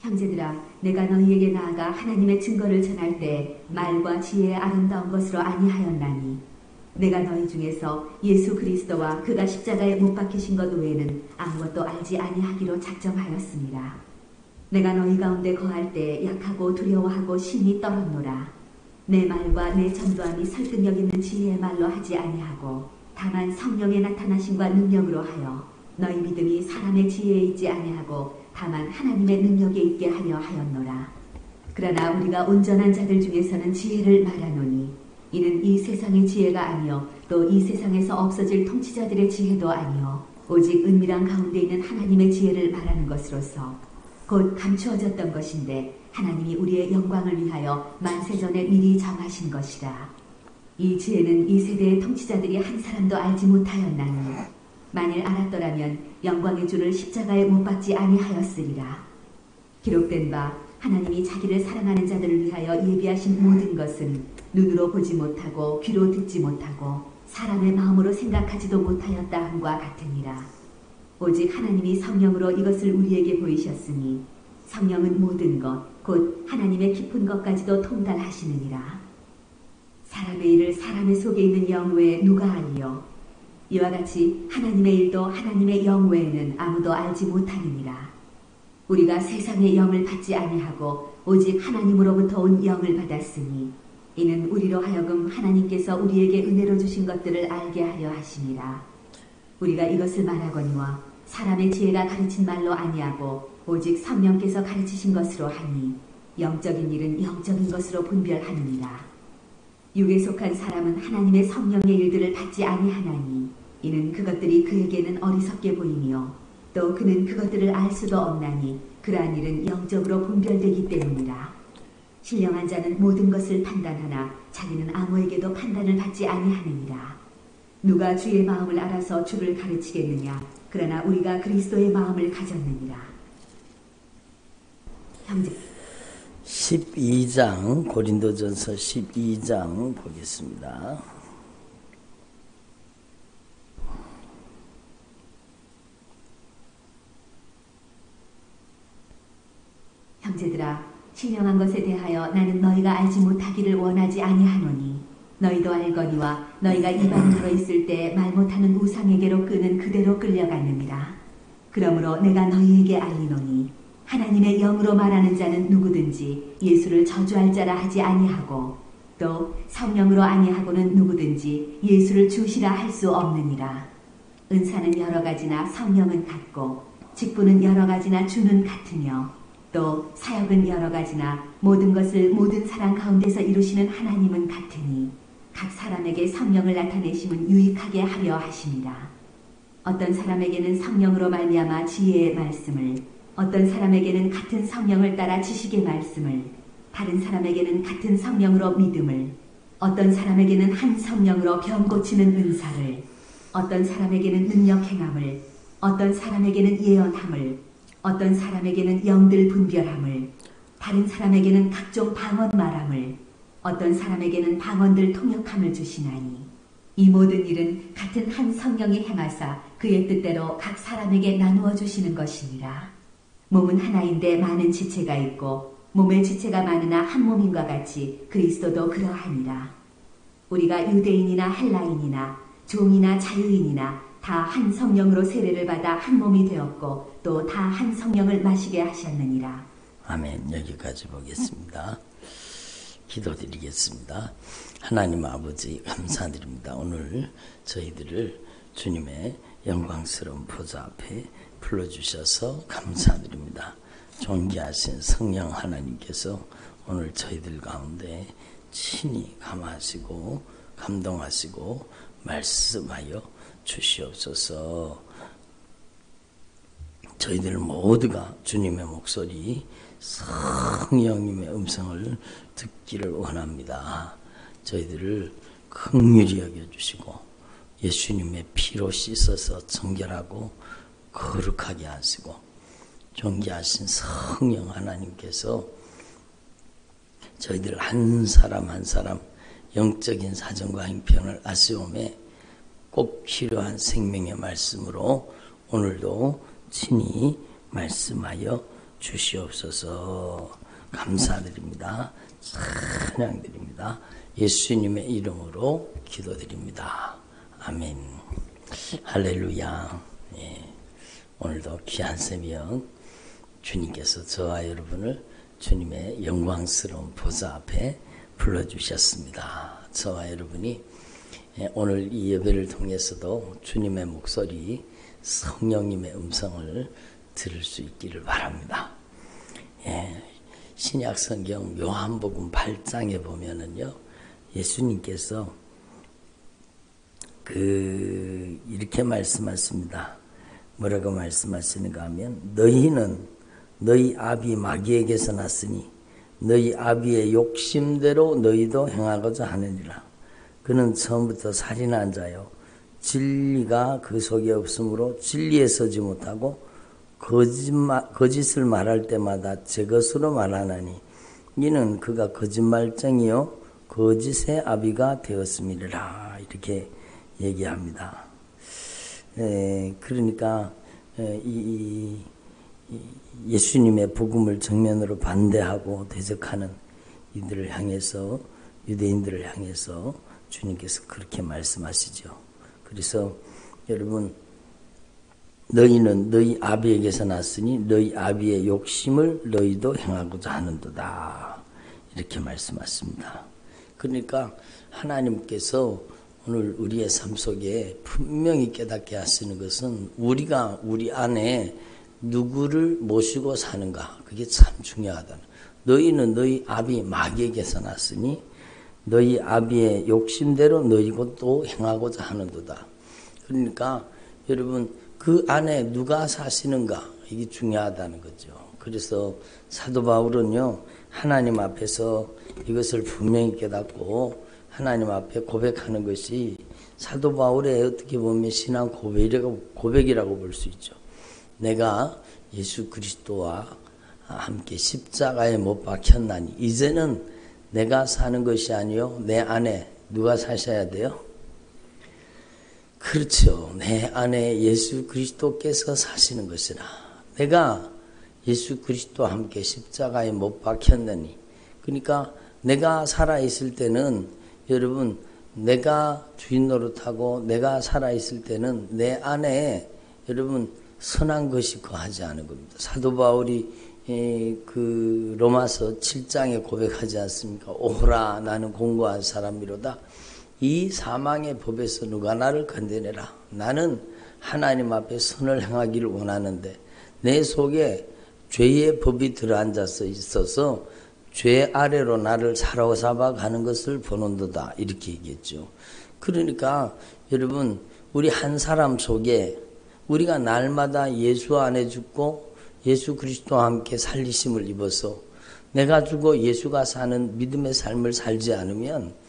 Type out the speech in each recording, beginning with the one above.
형제들아, 내가 너희에게 나아가 하나님의 증거를 전할 때 말과 지혜의 아름다운 것으로 아니하였나니 내가 너희 중에서 예수 그리스도와 그가 십자가에 못 박히신 것 외에는 아무것도 알지 아니하기로 작정하였습니다. 내가 너희 가운데 거할 때 약하고 두려워하고 심히 떨었노라. 내 말과 내 전도함이 설득력 있는 지혜의 말로 하지 아니하고 다만 성령의 나타나심과 능력으로 하여 너희 믿음이 사람의 지혜에 있지 아니하고 다만 하나님의 능력에 있게 하려 하였노라. 그러나 우리가 온전한 자들 중에서는 지혜를 말하노니 이는 이 세상의 지혜가 아니요 또 이 세상에서 없어질 통치자들의 지혜도 아니요 오직 은밀한 가운데 있는 하나님의 지혜를 말하는 것으로서 곧 감추어졌던 것인데 하나님이 우리의 영광을 위하여 만세전에 미리 정하신 것이라. 이 지혜는 이 세대의 통치자들이 한 사람도 알지 못하였나니 만일 알았더라면 영광의 주를 십자가에 못 박지 아니하였으리라. 기록된 바 하나님이 자기를 사랑하는 자들을 위하여 예비하신 모든 것은 눈으로 보지 못하고 귀로 듣지 못하고 사람의 마음으로 생각하지도 못하였다 함과 같으니라. 오직 하나님이 성령으로 이것을 우리에게 보이셨으니 성령은 모든 것 곧 하나님의 깊은 것까지도 통달하시느니라. 사람의 일을 사람의 속에 있는 영 외에 누가 알리요? 이와 같이 하나님의 일도 하나님의 영 외에는 아무도 알지 못하느니라. 우리가 세상의 영을 받지 아니하고 오직 하나님으로부터 온 영을 받았으니 이는 우리로 하여금 하나님께서 우리에게 은혜로 주신 것들을 알게 하려 하심이라. 우리가 이것을 말하거니와 사람의 지혜가 가르친 말로 아니하고 오직 성령께서 가르치신 것으로 하니 영적인 일은 영적인 것으로 분별하느니라. 육에 속한 사람은 하나님의 성령의 일들을 받지 아니하나니 이는 그것들이 그에게는 어리석게 보이며 또 그는 그것들을 알 수도 없나니 그러한 일은 영적으로 분별되기 때문이라. 신령한 자는 모든 것을 판단하나 자기는 아무에게도 판단을 받지 아니하느니라. 누가 주의 마음을 알아서 주를 가르치겠느냐? 그러나 우리가 그리스도의 마음을 가졌느니라. 형제 12장 고린도전서 12장 보겠습니다. 형제들아, 신령한 것에 대하여 나는 너희가 알지 못하기를 원하지 아니하노니 너희도 알거니와 너희가 이방인으로 있을 때 말 못하는 우상에게로 끄는 그대로 끌려갔느니라. 그러므로 내가 너희에게 알리노니 하나님의 영으로 말하는 자는 누구든지 예수를 저주할 자라 하지 아니하고 또 성령으로 아니하고는 누구든지 예수를 주시라 할 수 없느니라. 은사는 여러 가지나 성령은 같고 직분은 여러 가지나 주는 같으며 또 사역은 여러 가지나 모든 것을 모든 사람 가운데서 이루시는 하나님은 같으니 각 사람에게 성령을 나타내심은 유익하게 하려 하십니다. 어떤 사람에게는 성령으로 말미암아 지혜의 말씀을, 어떤 사람에게는 같은 성령을 따라 지식의 말씀을, 다른 사람에게는 같은 성령으로 믿음을, 어떤 사람에게는 한 성령으로 병 고치는 은사를, 어떤 사람에게는 능력 행함을, 어떤 사람에게는 예언함을, 어떤 사람에게는 영들 분별함을, 다른 사람에게는 각종 방언 말함을, 어떤 사람에게는 방언들 통역함을 주시나니 이 모든 일은 같은 한 성령이 행하사 그의 뜻대로 각 사람에게 나누어 주시는 것이니라. 몸은 하나인데 많은 지체가 있고 몸의 지체가 많으나 한 몸인과 같이 그리스도도 그러하니라. 우리가 유대인이나 헬라인이나 종이나 자유인이나 다 한 성령으로 세례를 받아 한 몸이 되었고 또 다 한 성령을 마시게 하셨느니라. 아멘. 여기까지 보겠습니다. 기도드리겠습니다. 하나님 아버지 감사드립니다. 오늘 저희들을 주님의 영광스러운 보좌 앞에 불러주셔서 감사드립니다. 존귀하신 성령 하나님께서 오늘 저희들 가운데 친히 감하시고 감동하시고 말씀하여 주시옵소서. 저희들 모두가 주님의 목소리 성령님의 음성을 듣기를 원합니다. 저희들을 긍휼히 여겨주시고 예수님의 피로 씻어서 정결하고 거룩하게 하시고 존귀하신 성령 하나님께서 저희들 한 사람 한 사람 영적인 사정과 형편을 아시오매 꼭 필요한 생명의 말씀으로 오늘도 친히 말씀하여 주시옵소서. 감사드립니다. 찬양드립니다. 예수님의 이름으로 기도드립니다. 아멘. 할렐루야. 예. 오늘도 귀한 새벽 주님께서 저와 여러분을 주님의 영광스러운 보좌 앞에 불러주셨습니다. 저와 여러분이 오늘 이 예배를 통해서도 주님의 목소리, 성령님의 음성을 들을 수 있기를 바랍니다. 예, 신약 성경 요한복음 8장에 보면은요, 예수님께서 이렇게 말씀하십니다. 뭐라고 말씀하시는가 하면, 너희는 너희 아비 마귀에게서 났으니 너희 아비의 욕심대로 너희도 행하고자 하느니라. 그는 처음부터 살인한 자요, 진리가 그 속에 없으므로 진리에 서지 못하고 거짓을 말할 때마다 제 것으로 말하나니 이는 그가 거짓말쟁이요 거짓의 아비가 되었음이라. 이렇게 얘기합니다. 그러니까 예수님의 복음을 정면으로 반대하고 대적하는 이들을 향해서, 유대인들을 향해서 주님께서 그렇게 말씀하시죠. 그래서 여러분, 너희는 너희 아비에게서 났으니 너희 아비의 욕심을 너희도 행하고자 하는도다. 이렇게 말씀하십니다. 그러니까 하나님께서 오늘 우리의 삶 속에 분명히 깨닫게 하시는 것은 우리가 우리 안에 누구를 모시고 사는가, 그게 참 중요하다. 너희는 너희 아비 마귀에게서 났으니 너희 아비의 욕심대로 너희도 행하고자 하는도다. 그러니까 여러분, 그 안에 누가 사시는가, 이게 중요하다는 거죠. 그래서 사도 바울은요, 하나님 앞에서 이것을 분명히 깨닫고 하나님 앞에 고백하는 것이 사도 바울의 어떻게 보면 신앙 고백이라고 볼 수 있죠. 내가 예수 그리스도와 함께 십자가에 못 박혔나니 이제는 내가 사는 것이 아니요 내 안에 누가 사셔야 돼요? 그렇죠. 내 안에 예수 그리스도께서 사시는 것이라. 내가 예수 그리스도와 함께 십자가에 못 박혔느니, 그러니까 내가 살아있을 때는 여러분, 내가 주인 노릇하고 내가 살아있을 때는 내 안에 여러분 선한 것이 거하지 않은 겁니다. 사도 바울이 그 로마서 7장에 고백하지 않습니까? 오호라, 나는 공고한 사람이로다. 이 사망의 법에서 누가 나를 건져내라. 나는 하나님 앞에 선을 행하기를 원하는데 내 속에 죄의 법이 들어앉아서 있어서 죄 아래로 나를 사로잡아 가는 것을 보는도다. 이렇게 얘기했죠. 그러니까 여러분, 우리 한 사람 속에 우리가 날마다 예수 안에 죽고 예수 그리스도와 함께 살리심을 입어서 내가 죽어 예수가 사는 믿음의 삶을 살지 않으면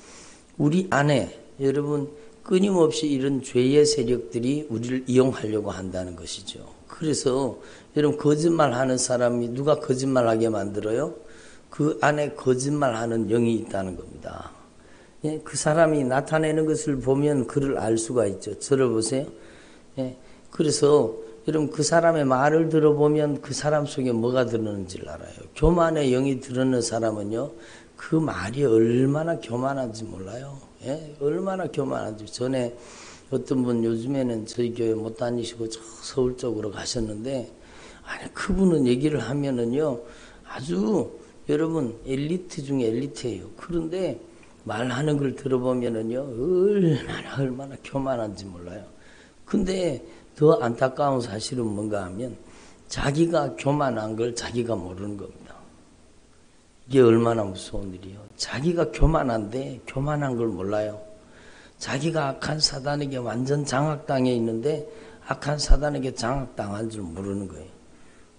우리 안에 여러분 끊임없이 이런 죄의 세력들이 우리를 이용하려고 한다는 것이죠. 그래서 여러분, 거짓말하는 사람이 누가 거짓말하게 만들어요? 그 안에 거짓말하는 영이 있다는 겁니다. 예, 그 사람이 나타내는 것을 보면 그를 알 수가 있죠. 들어보세요. 예, 그래서 여러분, 그 사람의 말을 들어보면 그 사람 속에 뭐가 들었는지를 알아요. 교만의 영이 들었는 사람은요, 그 말이 얼마나 교만한지 몰라요. 예? 얼마나 교만한지. 전에 어떤 분 요즘에는 저희 교회 못 다니시고 저 서울 쪽으로 가셨는데, 아니, 그분은 얘기를 하면은요, 아주 여러분 엘리트 중에 엘리트예요. 그런데 말하는 걸 들어보면은요, 얼마나 교만한지 몰라요. 근데 더 안타까운 사실은 뭔가 하면 자기가 교만한 걸 자기가 모르는 겁니다. 이게 얼마나 무서운 일이에요. 자기가 교만한데 교만한 걸 몰라요. 자기가 악한 사단에게 완전 장악당해 있는데 악한 사단에게 장악당한 줄 모르는 거예요.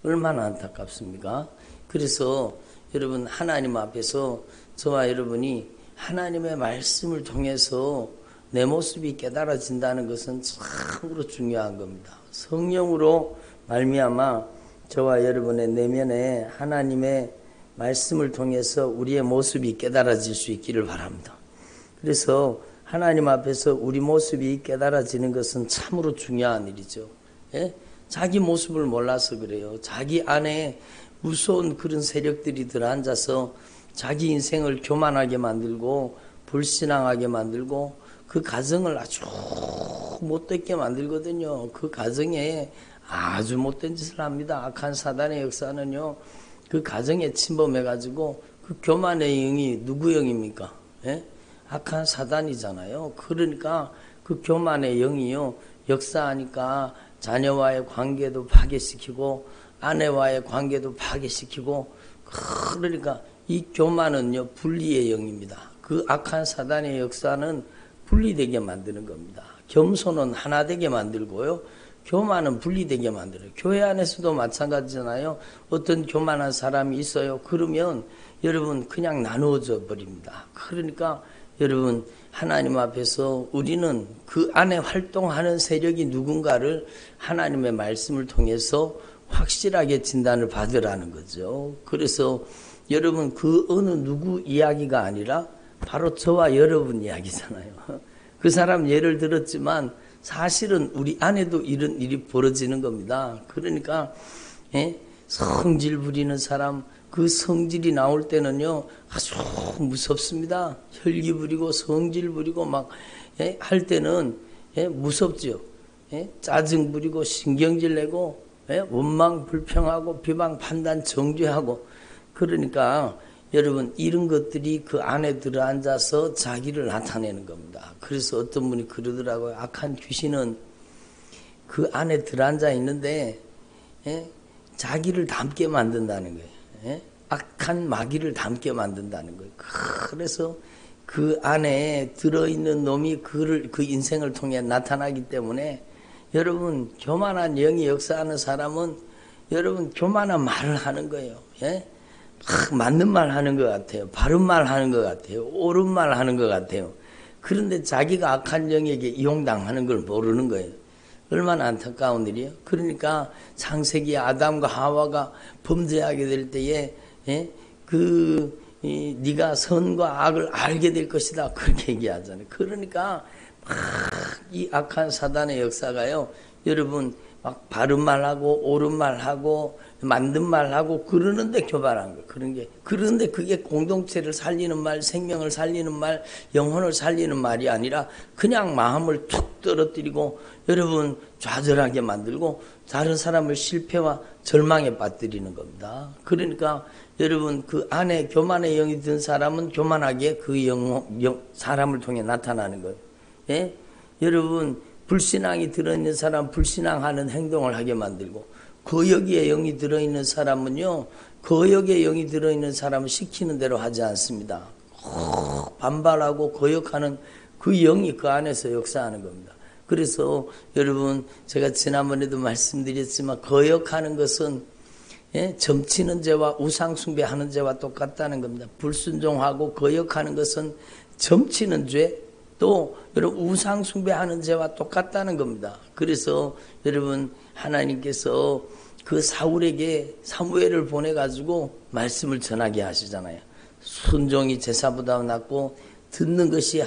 얼마나 안타깝습니까? 그래서 여러분, 하나님 앞에서 저와 여러분이 하나님의 말씀을 통해서 내 모습이 깨달아진다는 것은 참으로 중요한 겁니다. 성령으로 말미암아 저와 여러분의 내면에 하나님의 말씀을 통해서 우리의 모습이 깨달아질 수 있기를 바랍니다. 그래서 하나님 앞에서 우리 모습이 깨달아지는 것은 참으로 중요한 일이죠. 예? 자기 모습을 몰라서 그래요. 자기 안에 무서운 그런 세력들이 들어앉아서 자기 인생을 교만하게 만들고 불신앙하게 만들고 그 가정을 아주 못되게 만들거든요. 그 가정에 아주 못된 짓을 합니다. 악한 사단의 역사는요. 그 가정에 침범해가지고 그 교만의 영이 누구 영입니까? 예? 악한 사단이잖아요. 그러니까 그 교만의 영이요. 역사하니까 자녀와의 관계도 파괴시키고 아내와의 관계도 파괴시키고 그러니까 이 교만은요. 분리의 영입니다. 그 악한 사단의 역사는 분리되게 만드는 겁니다. 겸손은 하나 되게 만들고요. 교만은 분리되게 만들어요. 교회 안에서도 마찬가지잖아요. 어떤 교만한 사람이 있어요. 그러면 여러분 그냥 나누어져 버립니다. 그러니까 여러분 하나님 앞에서 우리는 그 안에 활동하는 세력이 누군가를 하나님의 말씀을 통해서 확실하게 진단을 받으라는 거죠. 그래서 여러분 그 어느 누구 이야기가 아니라 바로 저와 여러분 이야기잖아요. 그 사람 예를 들었지만 사실은 우리 안에도 이런 일이 벌어지는 겁니다. 그러니까 성질 부리는 사람, 그 성질이 나올 때는요 아주 무섭습니다. 혈기 부리고 성질 부리고 막 할 때는 무섭죠. 짜증 부리고 신경질 내고 원망 불평하고 비방 판단 정죄하고 그러니까 여러분 이런 것들이 그 안에 들어앉아서 자기를 나타내는 겁니다. 그래서 어떤 분이 그러더라고요. 악한 귀신은 그 안에 들어앉아 있는데 자기를 닮게 만든다는 거예요. 악한 마귀를 닮게 만든다는 거예요. 그래서 그 안에 들어있는 놈이 그 인생을 통해 나타나기 때문에 여러분 교만한 영이 역사하는 사람은 여러분 교만한 말을 하는 거예요. 맞는 말 하는 것 같아요. 바른 말 하는 것 같아요. 옳은 말 하는 것 같아요. 그런데 자기가 악한 영에게 이용당하는 걸 모르는 거예요. 얼마나 안타까운 일이에요. 그러니까 창세기 아담과 하와가 범죄하게 될 때에 네가 선과 악을 알게 될 것이다. 그렇게 얘기하잖아요. 그러니까 막 이 악한 사단의 역사가요. 여러분 막 바른 말하고 옳은 말하고 맞는 말하고 그러는데 교만한 거 그런 게 그런데 그게 공동체를 살리는 말, 생명을 살리는 말, 영혼을 살리는 말이 아니라 그냥 마음을 툭 떨어뜨리고 여러분 좌절하게 만들고 다른 사람을 실패와 절망에 빠뜨리는 겁니다. 그러니까 여러분 그 안에 교만의 영이 든 사람은 교만하게 그 사람을 통해 나타나는 거예요. 여러분 불신앙이 들어있는 사람 불신앙하는 행동을 하게 만들고 거역의 영이 들어있는 사람은요 거역의 영이 들어있는 사람은 시키는 대로 하지 않습니다. 반발하고 거역하는 그 영이 그 안에서 역사하는 겁니다. 그래서 여러분 제가 지난번에도 말씀드렸지만 거역하는 것은 점치는 죄와 우상숭배하는 죄와 똑같다는 겁니다. 불순종하고 거역하는 것은 점치는 죄 또 여러분 우상숭배하는 죄와 똑같다는 겁니다. 그래서 여러분 하나님께서 그 사울에게 사무엘을 보내가지고 말씀을 전하게 하시잖아요. 순종이 제사보다 낫고 듣는 것이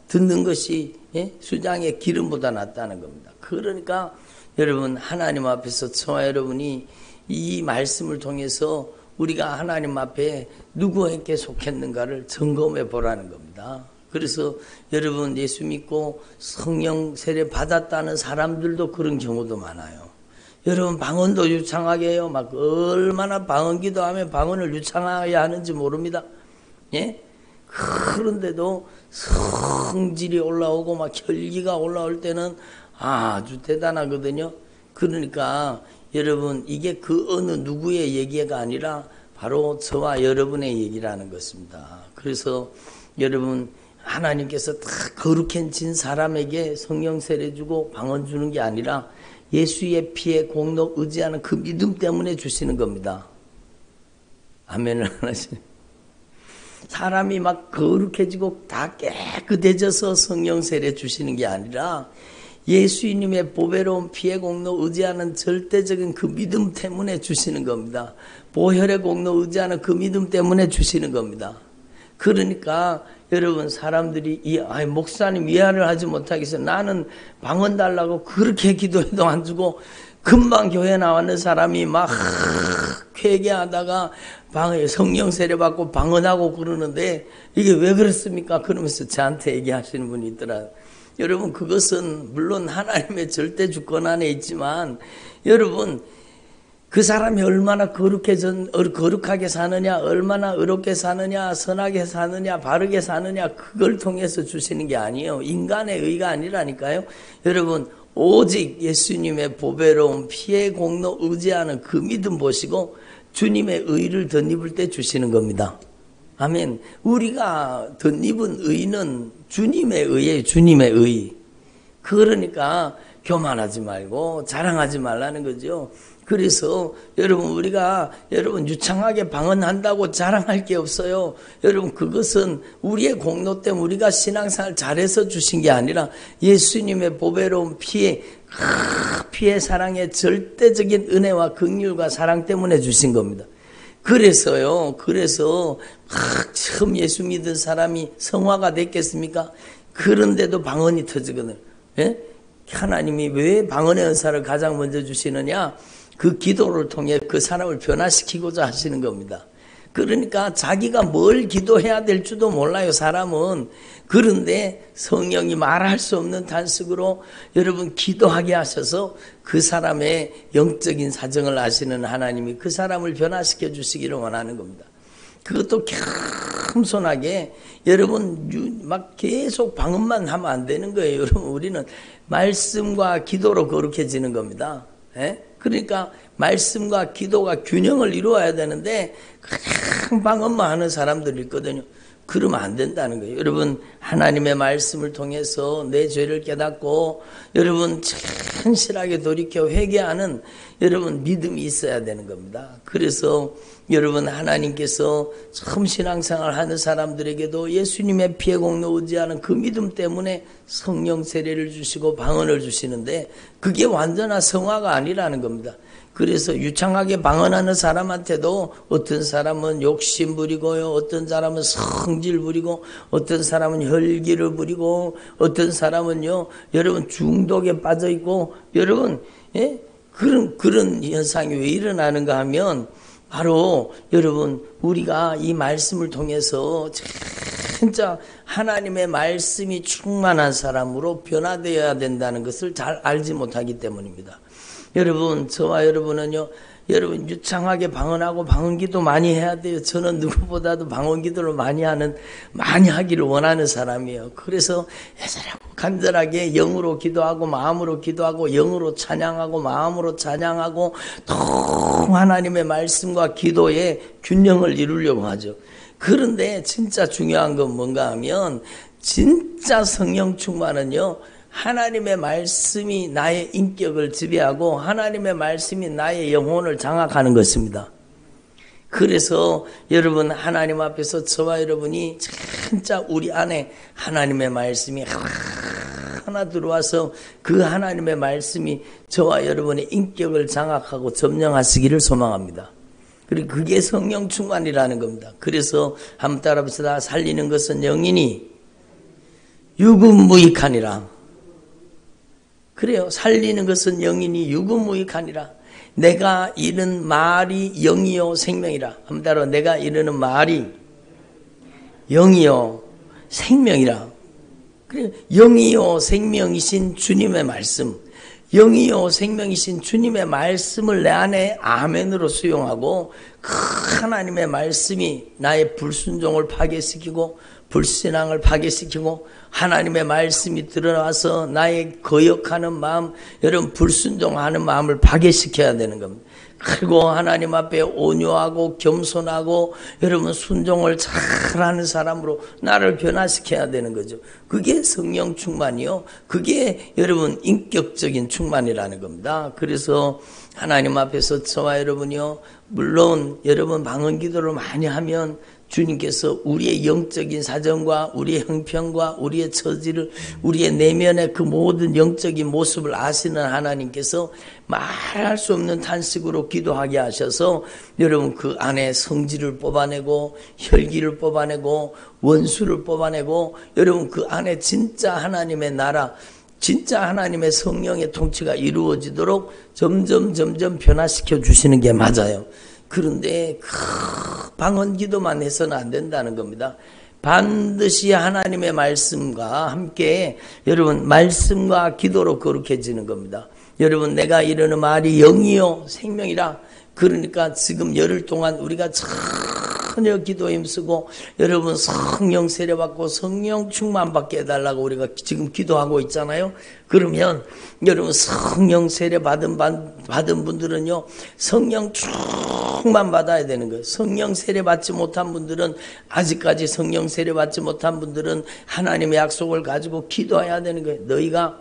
듣는 것이 수장의 기름보다 낫다는 겁니다. 그러니까 여러분 하나님 앞에서 저와 여러분이 이 말씀을 통해서 우리가 하나님 앞에 누구에게 속했는가를 점검해 보라는 겁니다. 그래서 여러분 예수 믿고 성령 세례 받았다는 사람들도 그런 경우도 많아요. 여러분 방언도 유창하게 해요. 막 얼마나 방언 기도하면 방언을 유창하게 하는지 모릅니다. 그런데도 성질이 올라오고 막 혈기가 올라올 때는 아주 대단하거든요. 그러니까 여러분 이게 그 어느 누구의 얘기가 아니라 바로 저와 여러분의 얘기라는 것입니다. 그래서 여러분 하나님께서 다 거룩해진 사람에게 성령 세례 주고 방언 주는 게 아니라 예수의 피에 공로 의지하는 그 믿음 때문에 주시는 겁니다. 아멘을 안 하시네. 사람이 막 거룩해지고 다 깨끗해져서 성령 세례 주시는 게 아니라 예수님의 보배로운 피의 공로 의지하는 절대적인 그 믿음 때문에 주시는 겁니다. 보혈의 공로 의지하는 그 믿음 때문에 주시는 겁니다. 그러니까 여러분 사람들이 목사님 이해를 하지 못하겠어요. 나는 방언 달라고 그렇게 기도해도 안 주고 금방 교회 나왔는 사람이 막 회개하다가 성령 세례받고 방언하고 그러는데 이게 왜 그렇습니까? 그러면서 저한테 얘기하시는 분이 있더라고요. 여러분, 그것은 물론 하나님의 절대 주권 안에 있지만 여러분, 그 사람이 얼마나 거룩하게 사느냐, 얼마나 의롭게 사느냐, 선하게 사느냐, 바르게 사느냐, 그걸 통해서 주시는 게 아니에요. 인간의 의가 아니라니까요. 여러분, 오직 예수님의 보배로운 피의 공로 의지하는 그 믿음 보시고 주님의 의를 덧입을 때 주시는 겁니다. 아멘. 우리가 덧입은 의는 주님의 의예요. 주님의 의. 그러니까 교만하지 말고 자랑하지 말라는 거죠. 그래서 여러분, 우리가 유창하게 방언한다고 자랑할 게 없어요. 여러분, 그것은 우리의 공로 때문에 우리가 신앙생활 잘해서 주신 게 아니라 예수님의 보배로운 피의 사랑의 절대적인 은혜와 긍휼과 사랑 때문에 주신 겁니다. 그래서 처음 예수 믿은 사람이 성화가 됐겠습니까? 그런데도 방언이 터지거든요. 예? 하나님이 왜 방언의 은사를 가장 먼저 주시느냐? 그 기도를 통해 그 사람을 변화시키고자 하시는 겁니다. 그러니까 자기가 뭘 기도해야 될지도 몰라요, 사람은. 그런데 성령이 말할 수 없는 단식으로 여러분 기도하게 하셔서 그 사람의 영적인 사정을 아시는 하나님이 그 사람을 변화시켜 주시기를 원하는 겁니다. 그것도 겸손하게 여러분 막 계속 방언만 하면 안 되는 거예요. 여러분, 우리는 말씀과 기도로 거룩해지는 겁니다. 예? 그러니까 말씀과 기도가 균형을 이루어야 되는데 그냥 방언만 하는 사람들이 있거든요. 그러면 안 된다는 거예요. 여러분, 하나님의 말씀을 통해서 내 죄를 깨닫고 여러분 천실하게 돌이켜 회개하는 여러분 믿음이 있어야 되는 겁니다. 그래서 여러분, 하나님께서 처음 신앙생활 하는 사람들에게도 예수님의 피의 공로 의지하는 그 믿음 때문에 성령 세례를 주시고 방언을 주시는데 그게 완전한 성화가 아니라는 겁니다. 그래서 유창하게 방언하는 사람한테도 어떤 사람은 욕심 부리고요, 어떤 사람은 성질 부리고, 어떤 사람은 혈기를 부리고, 어떤 사람은요, 여러분 중독에 빠져 있고, 여러분, 예? 그런 현상이 왜 일어나는가 하면 바로 여러분, 우리가 이 말씀을 통해서 진짜 하나님의 말씀이 충만한 사람으로 변화되어야 된다는 것을 잘 알지 못하기 때문입니다. 여러분, 저와 여러분은요, 여러분 유창하게 방언하고 방언기도 많이 해야 돼요. 저는 누구보다도 방언기도를 많이 하기를 원하는 사람이에요. 그래서 애절하고 간절하게 영으로 기도하고 마음으로 기도하고 영으로 찬양하고 마음으로 찬양하고 또 하나님의 말씀과 기도의 균형을 이루려고 하죠. 그런데 진짜 중요한 건 뭔가 하면 진짜 성령 충만은요, 하나님의 말씀이 나의 인격을 지배하고 하나님의 말씀이 나의 영혼을 장악하는 것입니다. 그래서 여러분, 하나님 앞에서 저와 여러분이 진짜 우리 안에 하나님의 말씀이 하나 들어와서 그 하나님의 말씀이 저와 여러분의 인격을 장악하고 점령하시기를 소망합니다. 그리고 그게 성령 충만이라는 겁니다. 그래서 한번 따라합시다. 살리는 것은 영이니 유급무익하니라. 그래요. 살리는 것은 영이니 유급무익하니라. 내가 이른 말이 영이요 생명이라. 한번 따라. 내가 이르는 말이 영이요 생명이라. 그래, 영이요 생명이신 주님의 말씀, 영이요 생명이신 주님의 말씀을 내 안에 아멘으로 수용하고 그 하나님의 말씀이 나의 불순종을 파괴시키고 불신앙을 파괴시키고 하나님의 말씀이 드러나서 나의 거역하는 마음, 여러분 불순종하는 마음을 파괴시켜야 되는 겁니다. 그리고 하나님 앞에 온유하고 겸손하고 여러분 순종을 잘하는 사람으로 나를 변화시켜야 되는 거죠. 그게 성령 충만이요. 그게 여러분 인격적인 충만이라는 겁니다. 그래서 하나님 앞에서 저와 여러분이요, 물론 여러분 방언 기도를 많이 하면 주님께서 우리의 영적인 사정과 우리의 형편과 우리의 처지를, 우리의 내면의 그 모든 영적인 모습을 아시는 하나님께서 말할 수 없는 탄식으로 기도하게 하셔서 여러분 그 안에 성질을 뽑아내고 혈기를 뽑아내고 원수를 뽑아내고 여러분 그 안에 진짜 하나님의 나라, 진짜 하나님의 성령의 통치가 이루어지도록 점점 변화시켜 주시는 게 맞아요. 그런데 방언 기도만 해서는 안 된다는 겁니다. 반드시 하나님의 말씀과 함께 여러분 말씀과 기도로 거룩해지는 겁니다. 여러분 내가 이르는 말이 영이요 생명이라. 그러니까 지금 열흘 동안 우리가 전혀 기도 힘쓰고 여러분 성령 세례받고 성령 충만받게 해달라고 우리가 지금 기도하고 있잖아요. 그러면 여러분 성령 세례 받은 분들은요 성령 충만 받아야 되는 거예요. 성령 세례 받지 못한 분들은 아직까지 성령 세례 받지 못한 분들은 하나님의 약속을 가지고 기도해야 되는 거예요. 너희가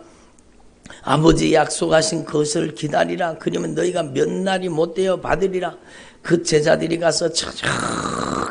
아버지 약속하신 것을 기다리라. 그러면 너희가 몇 날이 못되어 받으리라. 그 제자들이 가서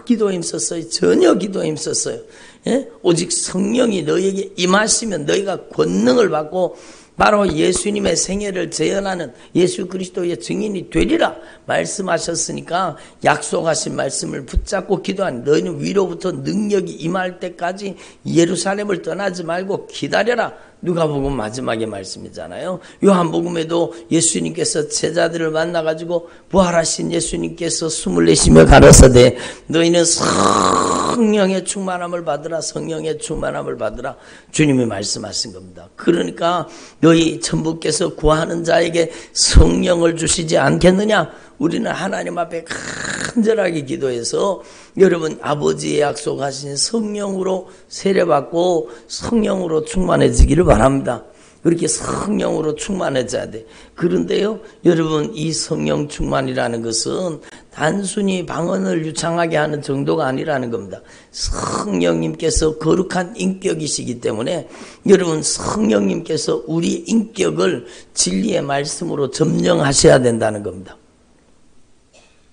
기도 힘썼어요. 전혀 기도 힘썼어요. 예? 오직 성령이 너희에게 임하시면 너희가 권능을 받고 바로 예수님의 생애를 재현하는 예수 그리스도의 증인이 되리라 말씀하셨으니까 약속하신 말씀을 붙잡고 기도하니 너희는 위로부터 능력이 임할 때까지 예루살렘을 떠나지 말고 기다려라. 누가복음 마지막의 말씀이잖아요. 요한복음에도 예수님께서 제자들을 만나가지고 부활하신 예수님께서 숨을 내쉬며 가라사대 너희는 성령의 충만함을 받으라. 성령의 충만함을 받으라. 주님이 말씀하신 겁니다. 그러니까 너희 천부께서 구하는 자에게 성령을 주시지 않겠느냐. 우리는 하나님 앞에 간절하게 기도해서 여러분 아버지의 약속하신 성령으로 세례받고 성령으로 충만해지기를 바랍니다. 그렇게 성령으로 충만해져야 돼. 그런데요 여러분 이 성령 충만이라는 것은 단순히 방언을 유창하게 하는 정도가 아니라는 겁니다. 성령님께서 거룩한 인격이시기 때문에 여러분 성령님께서 우리 인격을 진리의 말씀으로 점령하셔야 된다는 겁니다.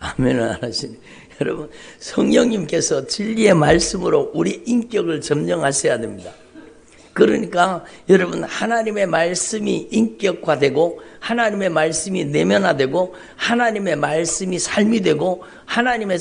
아멘을 안 하시네. 여러분 성령님께서 진리의 말씀으로 우리 인격을 점령하셔야 됩니다. 그러니까 여러분 하나님의 말씀이 인격화되고 하나님의 말씀이 내면화되고 하나님의 말씀이 삶이 되고 하나님의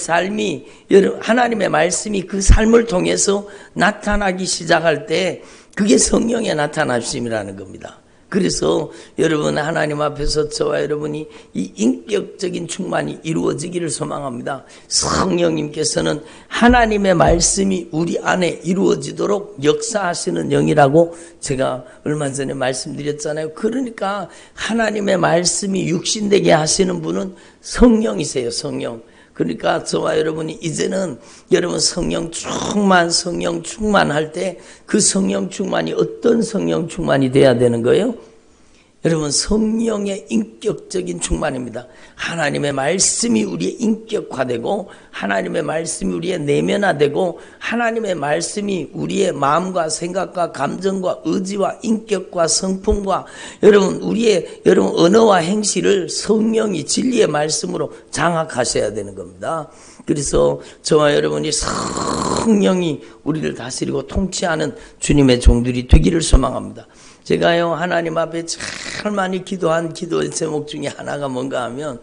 말씀이 그 삶을 통해서 나타나기 시작할 때 그게 성령의 나타나심이라는 겁니다. 그래서 여러분 하나님 앞에서 저와 여러분이 이 인격적인 충만이 이루어지기를 소망합니다. 성령님께서는 하나님의 말씀이 우리 안에 이루어지도록 역사하시는 영이라고 제가 얼마 전에 말씀드렸잖아요. 그러니까 하나님의 말씀이 육신되게 하시는 분은 성령이세요. 성령. 그러니까 저와 여러분이 이제는 여러분 성령 충만할 때 그 성령 충만이 어떤 성령 충만이 돼야 되는 거예요? 여러분 성령의 인격적인 충만입니다. 하나님의 말씀이 우리의 인격화되고 하나님의 말씀이 우리의 내면화되고 하나님의 말씀이 우리의 마음과 생각과 감정과 의지와 인격과 성품과 여러분 언어와 행실을 성령이 진리의 말씀으로 장악하셔야 되는 겁니다. 그래서 저와 여러분이 성령이 우리를 다스리고 통치하는 주님의 종들이 되기를 소망합니다. 제가요 하나님 앞에 참 많이 기도한 기도의 제목 중에 하나가 뭔가 하면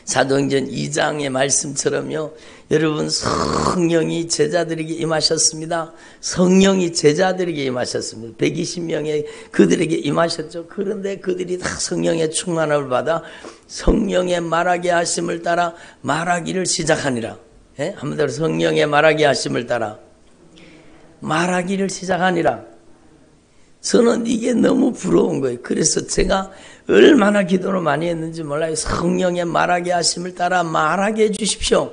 사도행전 2장의 말씀처럼요 여러분 성령이 제자들에게 임하셨습니다. 성령이 제자들에게 임하셨습니다. 120명의 그들에게 임하셨죠. 그런데 그들이 다 성령의 충만함을 받아 성령의 말하게 하심을 따라 말하기를 시작하니라. 예? 한번 더 성령의 말하게 하심을 따라 말하기를 시작하니라. 저는 이게 너무 부러운 거예요. 그래서 제가 얼마나 기도를 많이 했는지 몰라요. 성령의 말하게 하심을 따라 말하게 해주십시오.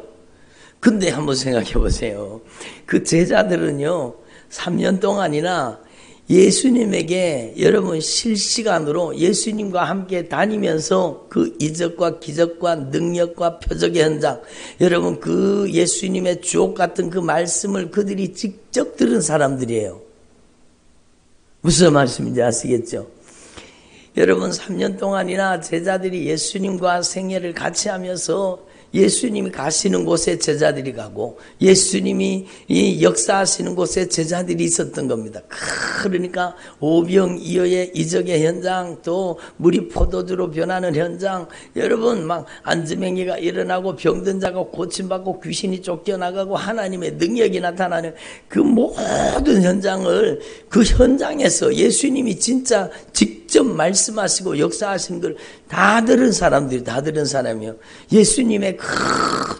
근데 한번 생각해 보세요. 그 제자들은요 3년 동안이나 예수님에게 여러분 실시간으로 예수님과 함께 다니면서 그 이적과 기적과 능력과 표적의 현장 여러분 그 예수님의 주옥 같은 그 말씀을 그들이 직접 들은 사람들이에요. 무슨 말씀인지 아시겠죠? 여러분 3년 동안이나 제자들이 예수님과 생애를 같이 하면서 예수님이 가시는 곳에 제자들이 가고 예수님이 이 역사하시는 곳에 제자들이 있었던 겁니다. 그러니까 오병이어의 이적의 현장 또 물이 포도주로 변하는 현장 여러분 막 안지맹이가 일어나고 병든 자가 고침받고 귀신이 쫓겨나가고 하나님의 능력이 나타나는 그 모든 현장을 그 현장에서 예수님이 진짜 직접 직접 말씀하시고 역사하신 걸 다 들은 사람들이 다 들은 사람이요. 예수님의 그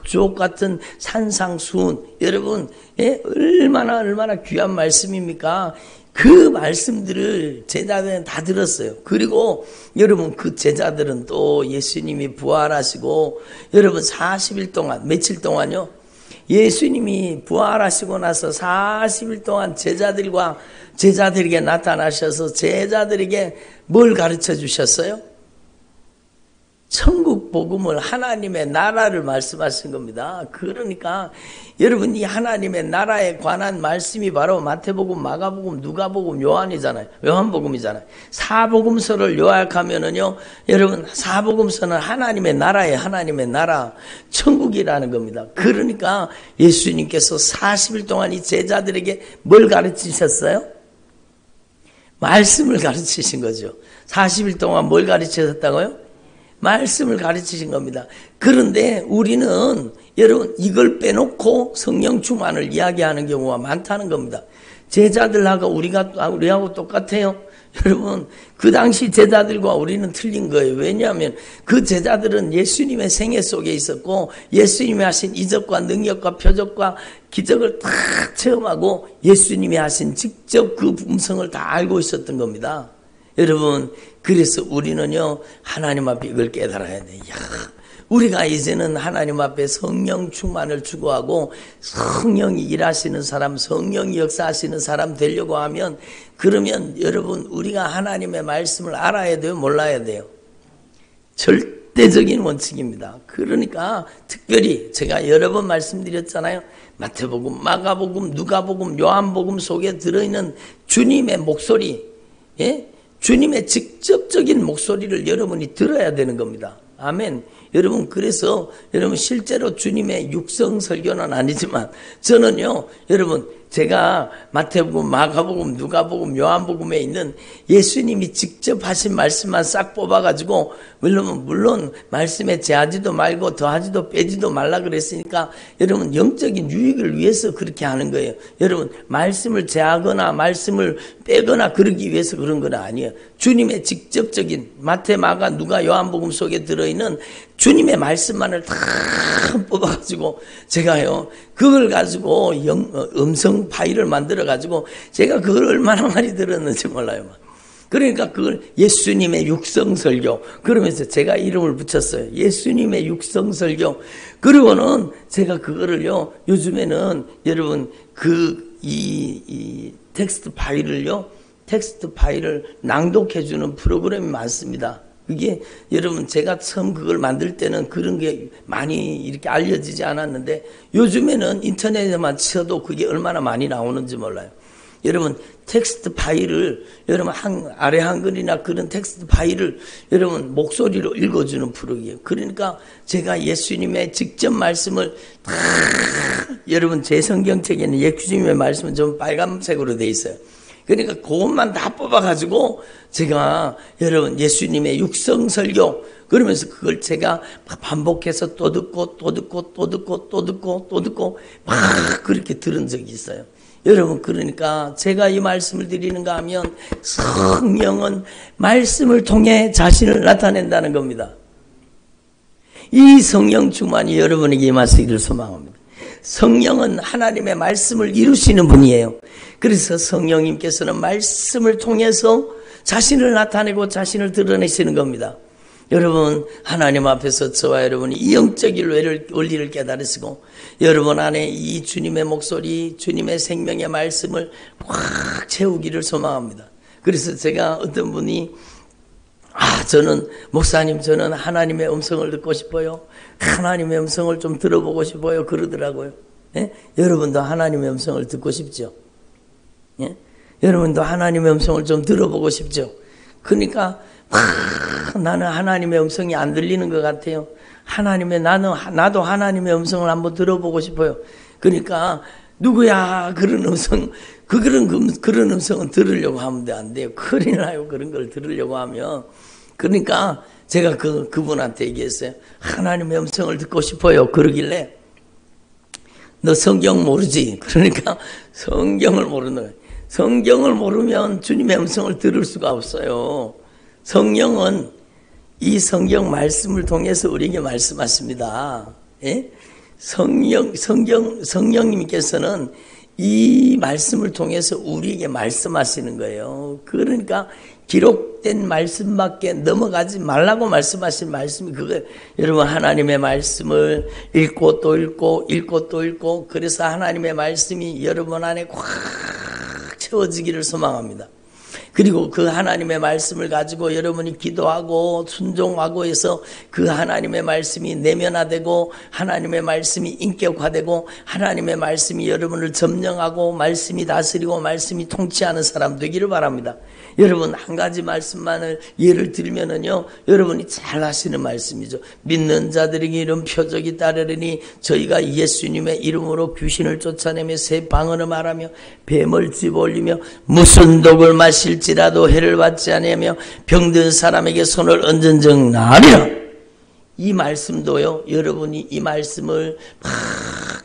주옥 같은 산상수훈, 여러분, 예? 얼마나 귀한 말씀입니까? 그 말씀들을 제자들은 다 들었어요. 그리고 여러분, 그 제자들은 또 예수님이 부활하시고 여러분 40일 동안, 며칠 동안요? 예수님이 부활하시고 나서 40일 동안 제자들에게 나타나셔서 제자들에게 뭘 가르쳐 주셨어요? 천국 복음을, 하나님의 나라를 말씀하신 겁니다. 그러니까 여러분, 이 하나님의 나라에 관한 말씀이 바로 마태복음, 마가복음, 누가복음, 요한복음이잖아요. 사복음서를 요약하면은요, 여러분, 사복음서는 하나님의 나라에, 하나님의 나라, 천국이라는 겁니다. 그러니까 예수님께서 40일 동안 이 제자들에게 뭘 가르치셨어요? 말씀을 가르치신 거죠. 40일 동안 뭘 가르치셨다고요? 말씀을 가르치신 겁니다. 그런데 우리는 여러분, 이걸 빼놓고 성령 충만을 이야기하는 경우가 많다는 겁니다. 제자들하고 우리하고 똑같아요. 여러분, 그 당시 제자들과 우리는 틀린 거예요. 왜냐하면 그 제자들은 예수님의 생애 속에 있었고 예수님이 하신 이적과 능력과 표적과 기적을 다 체험하고 예수님이 하신 직접 그 음성을 다 알고 있었던 겁니다. 여러분, 그래서 우리는요, 하나님 앞에 이걸 깨달아야 돼요. 우리가 이제는 하나님 앞에 성령 충만을 추구하고 성령이 일하시는 사람, 성령이 역사하시는 사람 되려고 하면, 그러면 여러분, 우리가 하나님의 말씀을 알아야 돼요, 몰라야 돼요? 절대적인 원칙입니다. 그러니까 특별히 제가 여러 번 말씀드렸잖아요. 마태복음, 마가복음, 누가복음, 요한복음 속에 들어있는 주님의 목소리, 예? 주님의 직접적인 목소리를 여러분이 들어야 되는 겁니다. 아멘. 여러분, 그래서 여러분 실제로 주님의 육성 설교는 아니지만 저는요, 여러분, 제가 마태복음, 마가복음, 누가복음, 요한복음에 있는 예수님이 직접 하신 말씀만 싹 뽑아가지고, 물론 말씀에 제하지도 말고 더하지도 빼지도 말라 그랬으니까 여러분 영적인 유익을 위해서 그렇게 하는 거예요. 여러분, 말씀을 제하거나 말씀을 빼거나 그러기 위해서 그런 건 아니에요. 주님의 직접적인 마태, 마가, 누가, 요한복음 속에 들어있는 주님의 말씀만을 다 뽑아가지고 제가요, 그걸 가지고 음성 파일을 만들어가지고 제가 그걸 얼마나 많이 들었는지 몰라요. 그러니까 그걸 예수님의 육성설교, 그러면서 제가 이름을 붙였어요. 예수님의 육성설교. 그리고는 제가 그거를요, 요즘에는 여러분 이 텍스트 파일을 낭독해주는 프로그램이 많습니다. 그게 여러분, 제가 처음 그걸 만들 때는 그런 게 많이 이렇게 알려지지 않았는데 요즘에는 인터넷에만 쳐도 그게 얼마나 많이 나오는지 몰라요. 여러분, 텍스트 파일을 여러분 아래 한글이나 그런 텍스트 파일을 여러분 목소리로 읽어주는 프로그램이에요. 그러니까 제가 예수님의 직접 말씀을 다 여러분, 제 성경책에는 예수님의 말씀은 좀 빨간색으로 돼 있어요. 그러니까 그것만 다 뽑아가지고 제가 여러분 예수님의 육성설교, 그러면서 그걸 제가 반복해서 또 듣고 막 그렇게 들은 적이 있어요. 여러분, 그러니까 제가 이 말씀을 드리는가 하면 성령은 말씀을 통해 자신을 나타낸다는 겁니다. 이 성령 충만이 여러분에게 임하시기를 소망합니다. 성령은 하나님의 말씀을 이루시는 분이에요. 그래서 성령님께서는 말씀을 통해서 자신을 나타내고 자신을 드러내시는 겁니다. 여러분, 하나님 앞에서 저와 여러분이 이 영적 원리를 깨달으시고 여러분 안에 이 주님의 목소리, 주님의 생명의 말씀을 확 채우기를 소망합니다. 그래서 제가 어떤 분이 저는 목사님, 저는 하나님의 음성을 듣고 싶어요. 하나님의 음성을 좀 들어보고 싶어요. 그러더라고요. 예? 여러분도 하나님의 음성을 듣고 싶죠? 예? 여러분도 하나님의 음성을 좀 들어보고 싶죠? 그러니까 나는 하나님의 음성이 안 들리는 것 같아요. 나도 하나님의 음성을 한번 들어보고 싶어요. 그러니까 누구야 그런 음성, 그런 음성은 들으려고 하면 안 돼요. 큰일 나요. 그런 걸 들으려고 하면. 그러니까 제가 그분한테 얘기했어요. 하나님의 음성을 듣고 싶어요. 그러길래 너 성경 모르지? 그러니까 성경을 모르는 거예요. 성경을 모르면 주님의 음성을 들을 수가 없어요. 성령은 이 성경 말씀을 통해서 우리에게 말씀하십니다. 예? 성령님께서는 이 말씀을 통해서 우리에게 말씀하시는 거예요. 그러니까 기록된 말씀밖에 넘어가지 말라고 말씀하신 말씀이 그거예요. 여러분, 하나님의 말씀을 읽고 또 읽고 읽고 또 읽고, 그래서 하나님의 말씀이 여러분 안에 꽉 채워지기를 소망합니다. 그리고 그 하나님의 말씀을 가지고 여러분이 기도하고 순종하고 해서 그 하나님의 말씀이 내면화되고 하나님의 말씀이 인격화되고 하나님의 말씀이 여러분을 점령하고 말씀이 다스리고 말씀이 통치하는 사람 되기를 바랍니다. 여러분, 한 가지 말씀만을 예를 들면은요, 여러분이 잘 아시는 말씀이죠. 믿는 자들에게 이런 표적이 따르리니 저희가 예수님의 이름으로 귀신을 쫓아내며 새 방언을 말하며 뱀을 집어올리며 무슨 독을 마실지라도 해를 받지 아니하며 병든 사람에게 손을 얹은 즉 나으리라. 이 말씀도요, 여러분이 이 말씀을 막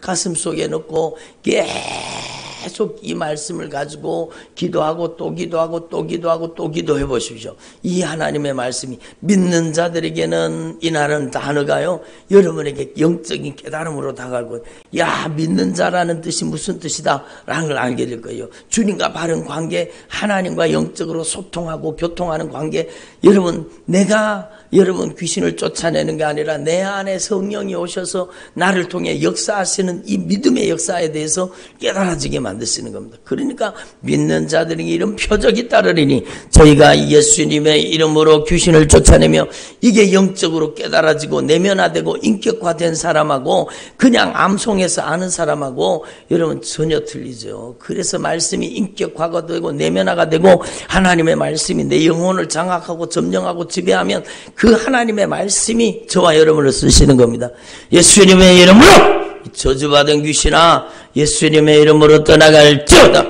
가슴속에 넣고 계속 이 말씀을 가지고 기도하고 또 기도하고 또 기도하고 또 기도해 보십시오. 이 하나님의 말씀이 믿는 자들에게는 이날은 단어가요, 여러분에게 영적인 깨달음으로 다가가고, 야, 믿는 자라는 뜻이 무슨 뜻이다 라는 걸 알게 될 거예요. 주님과 바른 관계, 하나님과 영적으로 소통하고 교통하는 관계. 여러분, 내가 여러분 귀신을 쫓아내는 게 아니라 내 안에 성령이 오셔서 나를 통해 역사하시는 이 믿음의 역사에 대해서 깨달아지게 만드시는 겁니다. 그러니까 믿는 자들에게 이런 표적이 따르리니 저희가 예수님의 이름으로 귀신을 쫓아내며, 이게 영적으로 깨달아지고 내면화되고 인격화된 사람하고 그냥 암송해서 아는 사람하고 여러분 전혀 틀리죠. 그래서 말씀이 인격화가 되고 내면화가 되고 하나님의 말씀이 내 영혼을 장악하고 점령하고 지배하면 그 하나님의 말씀이 저와 여러분을 쓰시는 겁니다. 예수님의 이름으로 저주받은 귀신아, 예수님의 이름으로 떠나갈지어다.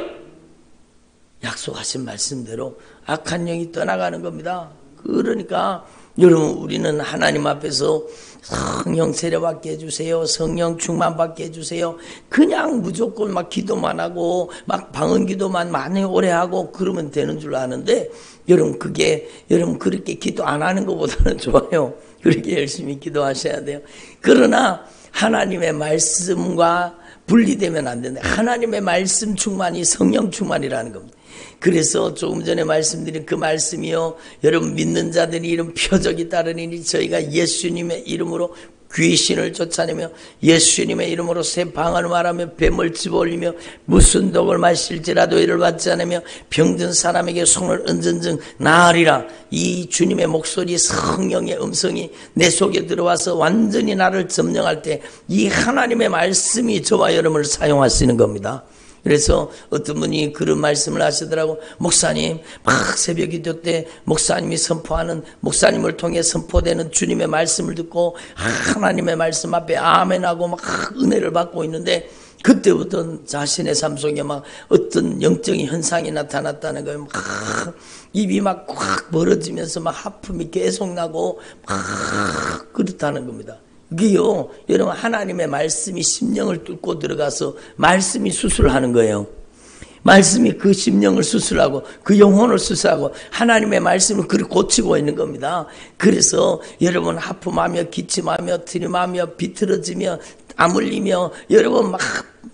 약속하신 말씀대로 악한 영이 떠나가는 겁니다. 그러니까 여러분, 우리는 하나님 앞에서 성령 세례받게 해주세요, 성령 충만받게 해주세요, 그냥 무조건 막 기도만 하고 막 방언 기도만 많이 오래 하고 그러면 되는 줄 아는데, 여러분 여러분 그렇게 기도 안 하는 것보다는 좋아요. 그렇게 열심히 기도하셔야 돼요. 그러나 하나님의 말씀과 분리되면 안 된다. 하나님의 말씀 충만이 성령 충만이라는 겁니다. 그래서 조금 전에 말씀드린 그 말씀이요, 여러분 믿는 자들이 이런 표적이 따르니 저희가 예수님의 이름으로 귀신을 쫓아내며 예수님의 이름으로 새 방언을 말하며 뱀을 집어올리며 무슨 독을 마실지라도 해를 받지 않으며 병든 사람에게 손을 얹은 즉 나으리라. 이 주님의 목소리, 성령의 음성이 내 속에 들어와서 완전히 나를 점령할 때 이 하나님의 말씀이 저와 여러분을 사용하시는 겁니다. 그래서 어떤 분이 그런 말씀을 하시더라고. 목사님, 막 새벽 기도 때 목사님이 선포하는, 목사님을 통해 선포되는 주님의 말씀을 듣고 하나님의 말씀 앞에 아멘하고 막 은혜를 받고 있는데, 그때부터 자신의 삶 속에 막 어떤 영적인 현상이 나타났다는 거예요. 막 입이 막 꽉 벌어지면서 막 하품이 계속 나고 막 그렇다는 겁니다. 그게요, 여러분, 하나님의 말씀이 심령을 뚫고 들어가서 말씀이 수술하는 거예요. 말씀이 그 심령을 수술하고 그 영혼을 수술하고 하나님의 말씀을 그를 고치고 있는 겁니다. 그래서 여러분 하품하며 기침하며 트림하며 비틀어지며 땀 흘리며 여러분 막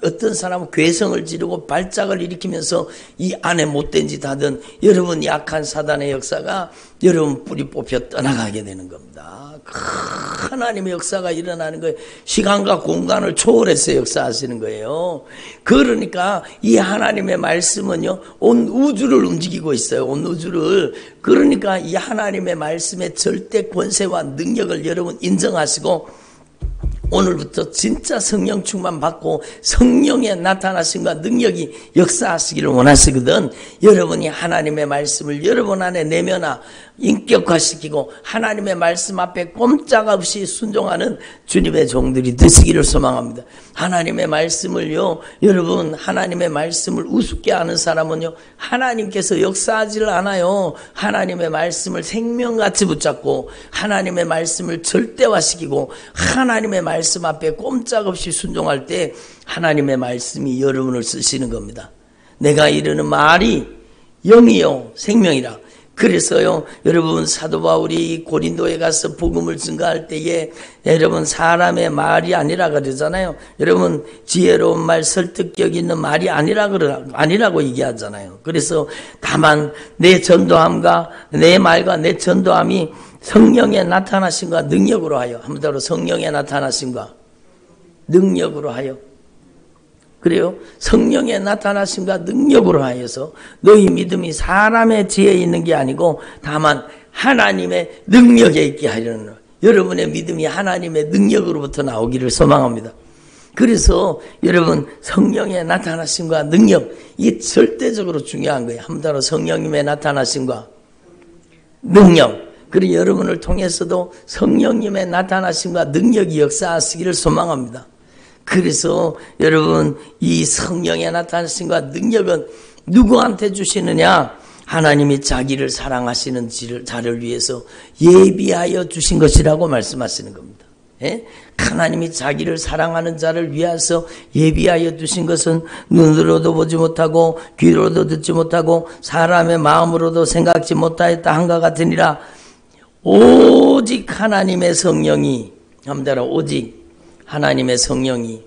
어떤 사람은 괴성을 지르고 발작을 일으키면서 이 안에 못된 짓 하던 여러분 약한 사단의 역사가 여러분 뿌리 뽑혀 떠나가게 되는 겁니다. 하나님의 역사가 일어나는 거예요. 시간과 공간을 초월해서 역사하시는 거예요. 그러니까 이 하나님의 말씀은요, 온 우주를 움직이고 있어요. 온 우주를. 그러니까 이 하나님의 말씀의 절대 권세와 능력을 여러분 인정하시고 오늘부터 진짜 성령 충만 받고 성령의 나타나심과 능력이 역사하시기를 원하시거든. 여러분이 하나님의 말씀을 여러분 안에 내면화 인격화시키고 하나님의 말씀 앞에 꼼짝없이 순종하는 주님의 종들이 되시기를 소망합니다. 하나님의 말씀을요, 여러분 하나님의 말씀을 우습게 하는 사람은요, 하나님께서 역사하지를 않아요. 하나님의 말씀을 생명같이 붙잡고 하나님의 말씀을 절대화시키고 하나님의 말씀 앞에 꼼짝없이 순종할 때 하나님의 말씀이 여러분을 쓰시는 겁니다. 내가 이르는 말이 영이요 생명이라. 그래서요, 여러분, 사도 바울이 고린도에 가서 복음을 증거할 때에 여러분, 사람의 말이 아니라 그러잖아요. 여러분, 지혜로운 말, 설득력 있는 말이 아니라고 얘기하잖아요. 그래서 다만 내 전도함과 내 말과 내 전도함이 성령의 나타나심과 능력으로 하여, 한 번 더 성령의 나타나심과 능력으로 하여, 그래요. 성령의 나타나심과 능력으로 하여서 너희 믿음이 사람의 지혜에 있는 게 아니고 다만 하나님의 능력에 있게 하려는, 여러분의 믿음이 하나님의 능력으로부터 나오기를 소망합니다. 그래서 여러분, 성령의 나타나심과 능력, 이게 절대적으로 중요한 거예요. 한 번 더 성령님의 나타나심과 능력, 그리고 여러분을 통해서도 성령님의 나타나심과 능력이 역사하시기를 소망합니다. 그래서 여러분, 이 성령의 나타나심과 능력은 누구한테 주시느냐? 하나님이 자기를 사랑하시는 자를 위해서 예비하여 주신 것이라고 말씀하시는 겁니다. 예? 하나님이 자기를 사랑하는 자를 위해서 예비하여 주신 것은 눈으로도 보지 못하고 귀로도 듣지 못하고 사람의 마음으로도 생각지 못하였다 한것 같으니라. 오직 하나님의 성령이, 함대로 오직 하나님의 성령이,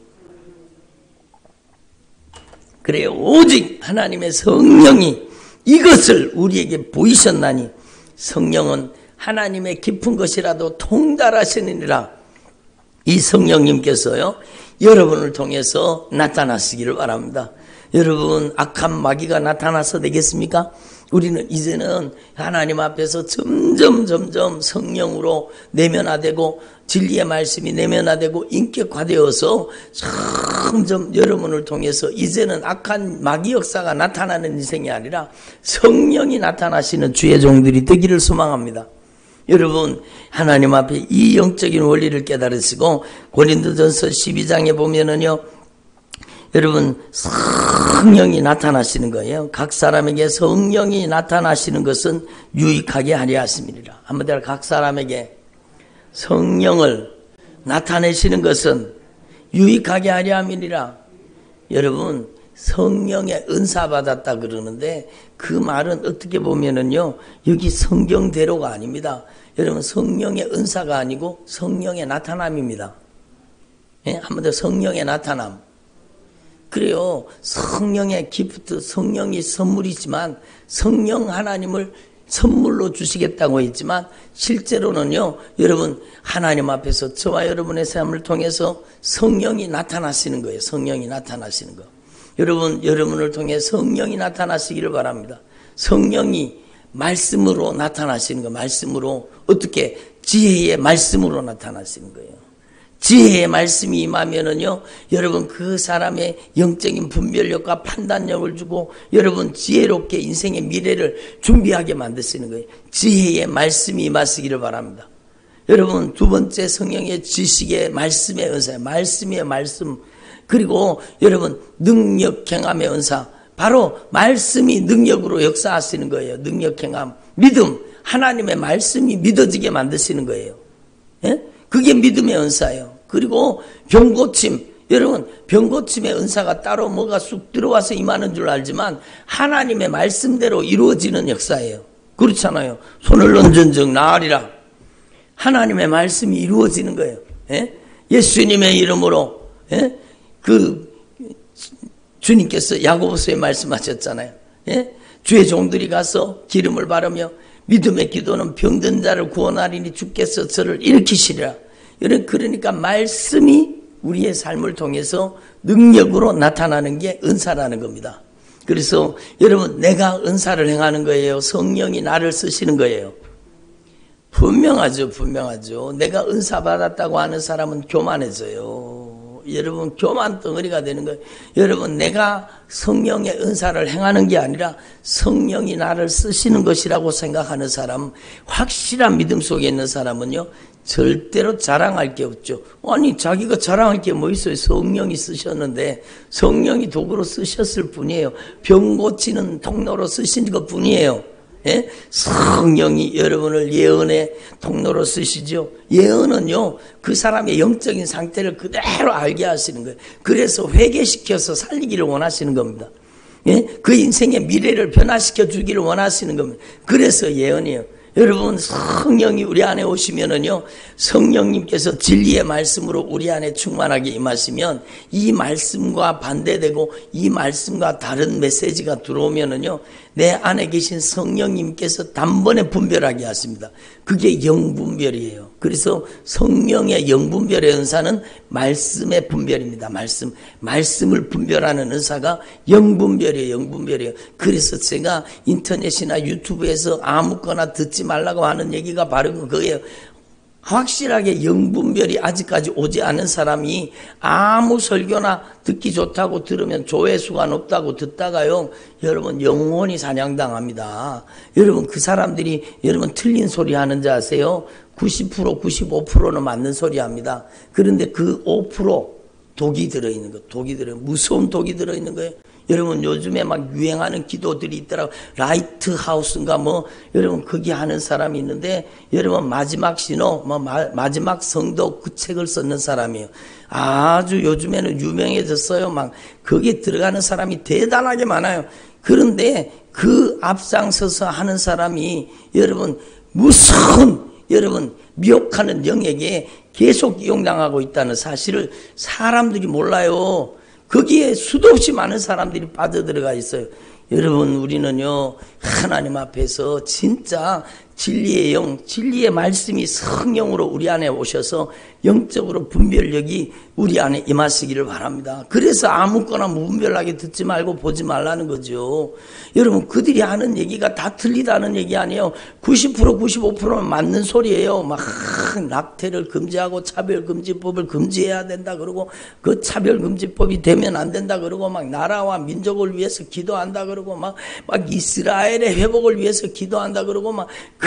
그래요. 오직 하나님의 성령이 이것을 우리에게 보이셨나니 성령은 하나님의 깊은 것이라도 통달하시느니라. 이 성령님께서요, 여러분을 통해서 나타나시기를 바랍니다. 여러분, 악한 마귀가 나타나서 되겠습니까? 우리는 이제는 하나님 앞에서 점점 성령으로 내면화되고 진리의 말씀이 내면화되고 인격화되어서 점점 여러분을 통해서 이제는 악한 마귀 역사가 나타나는 인생이 아니라 성령이 나타나시는 주의 종들이 되기를 소망합니다. 여러분, 하나님 앞에 이 영적인 원리를 깨달으시고 고린도전서 12장에 보면은요, 여러분, 성령이 나타나시는 거예요. 각 사람에게 성령이 나타나시는 것은 유익하게 하려 하심이니라. 한번 더, 각 사람에게 성령을 나타내시는 것은 유익하게 하려 함이니라. 여러분, 성령의 은사 받았다 그러는데 그 말은 어떻게 보면은요, 여기 성경대로가 아닙니다. 여러분, 성령의 은사가 아니고 성령의 나타남입니다. 예? 한번 더, 성령의 나타남. 그래요. 성령의 기프트, 성령이 선물이지만 성령 하나님을 선물로 주시겠다고 했지만 실제로는요, 여러분, 하나님 앞에서 저와 여러분의 삶을 통해서 성령이 나타나시는 거예요. 성령이 나타나시는 거. 여러분, 여러분을 통해 성령이 나타나시기를 바랍니다. 성령이 말씀으로 나타나시는 거. 말씀으로, 어떻게? 지혜의 말씀으로 나타나시는 거예요. 지혜의 말씀이 임하면은요, 여러분, 그 사람의 영적인 분별력과 판단력을 주고 여러분 지혜롭게 인생의 미래를 준비하게 만드시는 거예요. 지혜의 말씀이 임하시기를 바랍니다. 여러분, 두 번째, 성령의 지식의 말씀의 은사예요. 말씀의 말씀. 그리고 여러분, 능력 행함의 은사. 바로 말씀이 능력으로 역사하시는 거예요. 능력 행함. 믿음. 하나님의 말씀이 믿어지게 만드시는 거예요. 예? 그게 믿음의 은사예요. 그리고 병고침. 여러분, 병고침의 은사가 따로 뭐가 쑥 들어와서 임하는 줄 알지만 하나님의 말씀대로 이루어지는 역사예요. 그렇잖아요. 손을 얹은 즉 나으리라. 하나님의 말씀이 이루어지는 거예요. 예? 예수님의 이름으로, 예? 주님께서 야고보서에 말씀하셨잖아요. 예? 주의 종들이 가서 기름을 바르며 믿음의 기도는 병든 자를 구원하리니 주께서 저를 일으키시리라. 그러니까 말씀이 우리의 삶을 통해서 능력으로 나타나는 게 은사라는 겁니다. 그래서 여러분, 내가 은사를 행하는 거예요? 성령이 나를 쓰시는 거예요? 분명하죠. 분명하죠. 내가 은사 받았다고 하는 사람은 교만해져요. 여러분, 교만 덩어리가 되는 거예요. 여러분, 내가 성령의 은사를 행하는 게 아니라 성령이 나를 쓰시는 것이라고 생각하는 사람, 확실한 믿음 속에 있는 사람은요, 절대로 자랑할 게 없죠. 아니, 자기가 자랑할 게 뭐 있어요? 성령이 쓰셨는데 성령이 도구로 쓰셨을 뿐이에요. 병 고치는 통로로 쓰신 것 뿐이에요. 예? 성령이 여러분을 예언의 통로로 쓰시죠. 예언은요, 그 사람의 영적인 상태를 그대로 알게 하시는 거예요. 그래서 회개시켜서 살리기를 원하시는 겁니다. 예? 그 인생의 미래를 변화시켜 주기를 원하시는 겁니다. 그래서 예언이에요. 여러분, 성령이 우리 안에 오시면은요, 성령님께서 진리의 말씀으로 우리 안에 충만하게 임하시면 이 말씀과 반대되고 이 말씀과 다른 메시지가 들어오면은요, 내 안에 계신 성령님께서 단번에 분별하게 하십니다. 그게 영분별이에요. 그래서 성령의 영분별의 은사는 말씀의 분별입니다. 말씀을 분별하는 은사가 영분별이에요. 영분별이에요. 그래서 제가 인터넷이나 유튜브에서 아무거나 듣지 말라고 하는 얘기가 바로 그거예요. 확실하게 영분별이 아직까지 오지 않은 사람이 아무 설교나 듣기 좋다고 들으면 조회수가 높다고 듣다가요, 여러분 영원히 사냥당합니다. 여러분 그 사람들이 여러분 틀린 소리 하는지 아세요? 90%, 95%는 맞는 소리 합니다. 그런데 그 5% 독이 들어있는 거, 무서운 독이 들어있는 거예요. 여러분 요즘에 막 유행하는 기도들이 있더라고. 라이트하우스인가 뭐 여러분 거기 하는 사람이 있는데 여러분 마지막 신호 마지막 성도 그 책을 썼는 사람이에요. 아주 요즘에는 유명해졌어요. 막 거기에 들어가는 사람이 대단하게 많아요. 그런데 그 앞장서서 하는 사람이 여러분 무서운 여러분 미혹하는 영역에 계속 이용당하고 있다는 사실을 사람들이 몰라요. 거기에 수도 없이 많은 사람들이 빠져들어가 있어요. 여러분 우리는요 하나님 앞에서 진짜 진리의 영, 진리의 말씀이 성령으로 우리 안에 오셔서 영적으로 분별력이 우리 안에 임하시기를 바랍니다. 그래서 아무거나 무분별하게 듣지 말고 보지 말라는 거죠. 여러분 그들이 하는 얘기가 다 틀리다는 얘기 아니에요. 90% 95%는 맞는 소리예요. 막 낙태를 금지하고 차별금지법을 금지해야 된다 그러고 그 차별금지법이 되면 안 된다 그러고 막 나라와 민족을 위해서 기도한다 그러고 막 이스라엘의 회복을 위해서 기도한다 그러고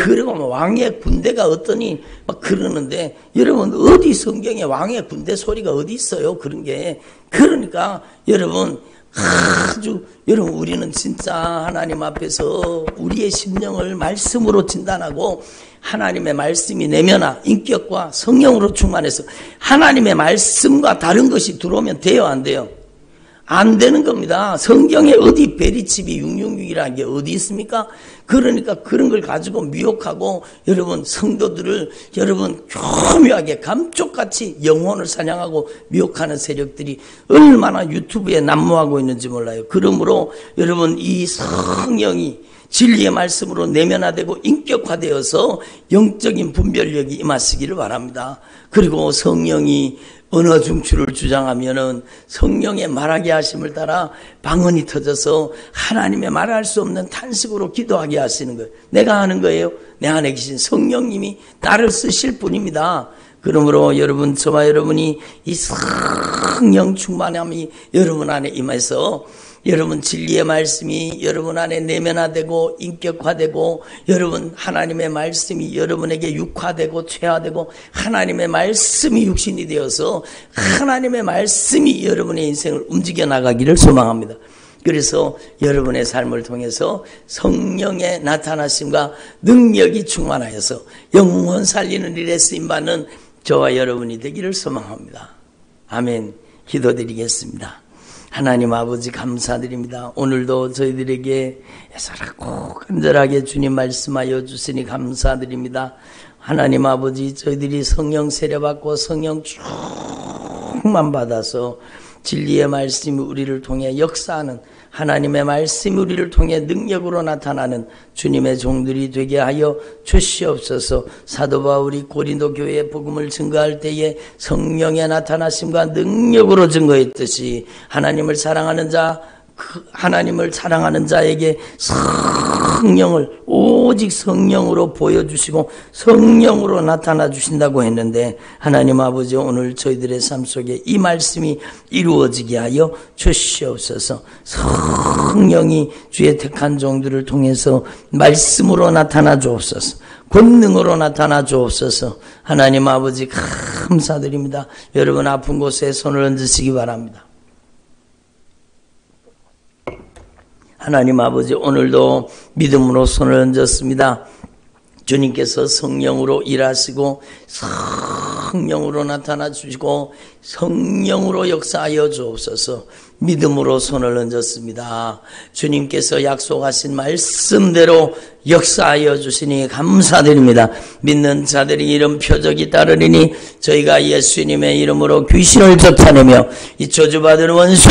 그리고 왕의 군대가 어떠니 막 그러는데 여러분 어디 성경에 왕의 군대 소리가 어디 있어요? 그런 게. 그러니까 여러분 여러분 우리는 진짜 하나님 앞에서 우리의 심령을 말씀으로 진단하고 하나님의 말씀이 내면화 인격과 성령으로 충만해서 하나님의 말씀과 다른 것이 들어오면 돼요, 안 돼요? 안 되는 겁니다. 성경에 어디 베리칩이 666이라는 게 어디 있습니까? 그러니까 그런 걸 가지고 미혹하고 여러분 성도들을 여러분 교묘하게 감쪽같이 영혼을 사냥하고 미혹하는 세력들이 얼마나 유튜브에 난무하고 있는지 몰라요. 그러므로 여러분 이 성령이 진리의 말씀으로 내면화되고 인격화되어서 영적인 분별력이 임하시기를 바랍니다. 그리고 성령이 언어 중추를 주장하면은 성령의 말하게 하심을 따라 방언이 터져서 하나님의 말할 수 없는 탄식으로 기도하게 하시는 거예요. 내가 하는 거예요. 내 안에 계신 성령님이 나를 쓰실 뿐입니다. 그러므로 여러분, 저와 여러분이 이 성령 충만함이 여러분 안에 임해서 여러분 진리의 말씀이 여러분 안에 내면화되고 인격화되고 여러분 하나님의 말씀이 여러분에게 육화되고 체화되고 하나님의 말씀이 육신이 되어서 하나님의 말씀이 여러분의 인생을 움직여 나가기를 소망합니다. 그래서 여러분의 삶을 통해서 성령의 나타나심과 능력이 충만하여서 영혼 살리는 일에 쓰임받는 저와 여러분이 되기를 소망합니다. 아멘. 기도드리겠습니다. 하나님 아버지 감사드립니다. 오늘도 저희들에게 애절하고 간절하게 주님 말씀하여 주시니 감사드립니다. 하나님 아버지 저희들이 성령 세례받고 성령 충만 받아서 진리의 말씀이 우리를 통해 역사하는 하나님의 말씀이 우리를 통해 능력으로 나타나는 주님의 종들이 되게 하여 주시옵소서. 사도 바울이 고린도 교회의 복음을 증거할 때에 성령의 나타나심과 능력으로 증거했듯이 하나님을 사랑하는 자에게 성령을 오직 성령으로 보여주시고 성령으로 나타나 주신다고 했는데 하나님 아버지 오늘 저희들의 삶 속에 이 말씀이 이루어지게 하여 주시옵소서. 성령이 주의 택한 종들을 통해서 말씀으로 나타나 주옵소서. 권능으로 나타나 주옵소서. 하나님 아버지 감사드립니다. 여러분 아픈 곳에 손을 얹으시기 바랍니다. 하나님 아버지 오늘도 믿음으로 손을 얹었습니다. 주님께서 성령으로 일하시고 성령으로 나타나 주시고 성령으로 역사하여 주옵소서. 믿음으로 손을 얹었습니다. 주님께서 약속하신 말씀대로 역사하여 주시니 감사드립니다. 믿는 자들이 이런 표적이 따르리니 저희가 예수님의 이름으로 귀신을 쫓아내며 이 저주받은 원수,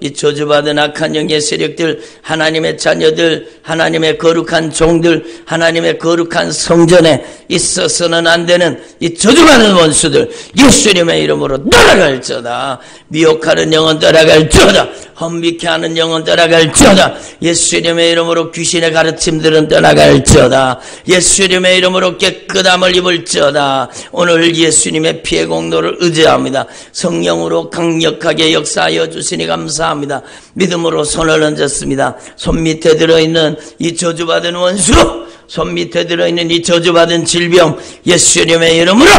이 저주받은 악한 영의 세력들, 하나님의 자녀들, 하나님의 거룩한 종들, 하나님의 거룩한 성전에 있어서는 안 되는 이 저주받은 원수들 예수님의 이름으로 떠나갈지어다. 미혹하는 영은 떠나갈지어다. 험비케 하는 영은 떠나갈지어다. 예수님의 이름으로 귀신의 가르침들은 떠나갈지어다. 예수님의 이름으로 깨끗함을 입을지어다. 오늘 예수님의 피의 공로를 의지합니다. 성령으로 강력하게 역사하여 주시니 감사합니다. 믿음으로 손을 얹었습니다. 손 밑에 들어있는 이 저주받은 원수, 손 밑에 들어있는 이 저주받은 질병 예수님의 이름으로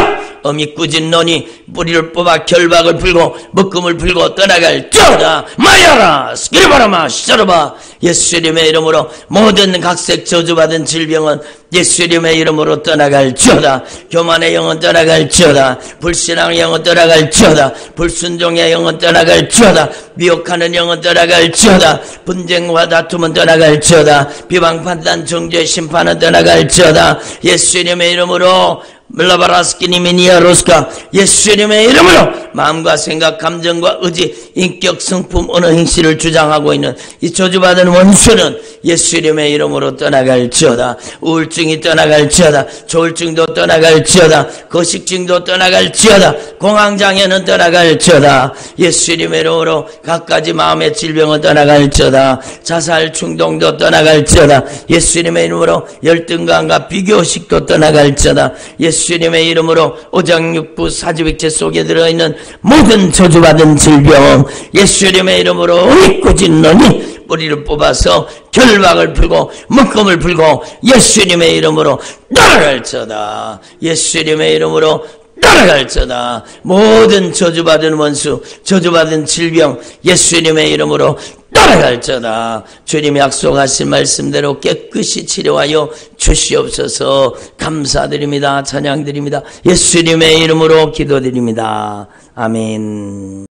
어미 꾸진 논이 뿌리를 뽑아 결박을 풀고 묶음을 풀고 떠나갈지어다. 마야라 스키르바라마 시자르바. 예수님의 이름으로 모든 각색 저주받은 질병은 예수님의 이름으로 떠나갈지어다. 교만의 영은 떠나갈지어다. 불신앙의 영은 떠나갈지어다. 불순종의 영은 떠나갈지어다. 미혹하는 영은 떠나갈지어다. 분쟁과 다툼은 떠나갈지어다. 비방 판단 정죄 심판은 떠나갈지어다. 예수님의 이름으로 멜라바라스키니미니아로스카. 예수님의 이름으로 마음과 생각, 감정과 의지, 인격, 성품, 언어, 행실을 주장하고 있는 이 저주받은 원수는 예수님의 이름으로 떠나갈지어다. 우울증이 떠나갈지어다. 조울증도 떠나갈지어다. 거식증도 떠나갈지어다. 공황장애는 떠나갈지어다. 예수님의 이름으로 갖가지 마음의 질병은 떠나갈지어다. 자살 충동도 떠나갈지어다. 예수님의 이름으로 열등감과 비교식도 떠나갈지어다. 예수님의 이름으로 오장육부 사지백체 속에 들어있는 모든 저주받은 질병 예수님의 이름으로 꾸진 논이 뿌리를 뽑아서 결박을 풀고 묶음을 풀고 예수님의 이름으로 떠나갈지어다. 예수님의 이름으로 떠나갈지어다. 모든 저주받은 원수, 저주받은 질병 예수님의 이름으로 떠나갈지어다. 주님이 약속하신 말씀대로 깨끗이 치료하여 주시옵소서. 감사드립니다. 찬양드립니다. 예수님의 이름으로 기도드립니다. 아멘.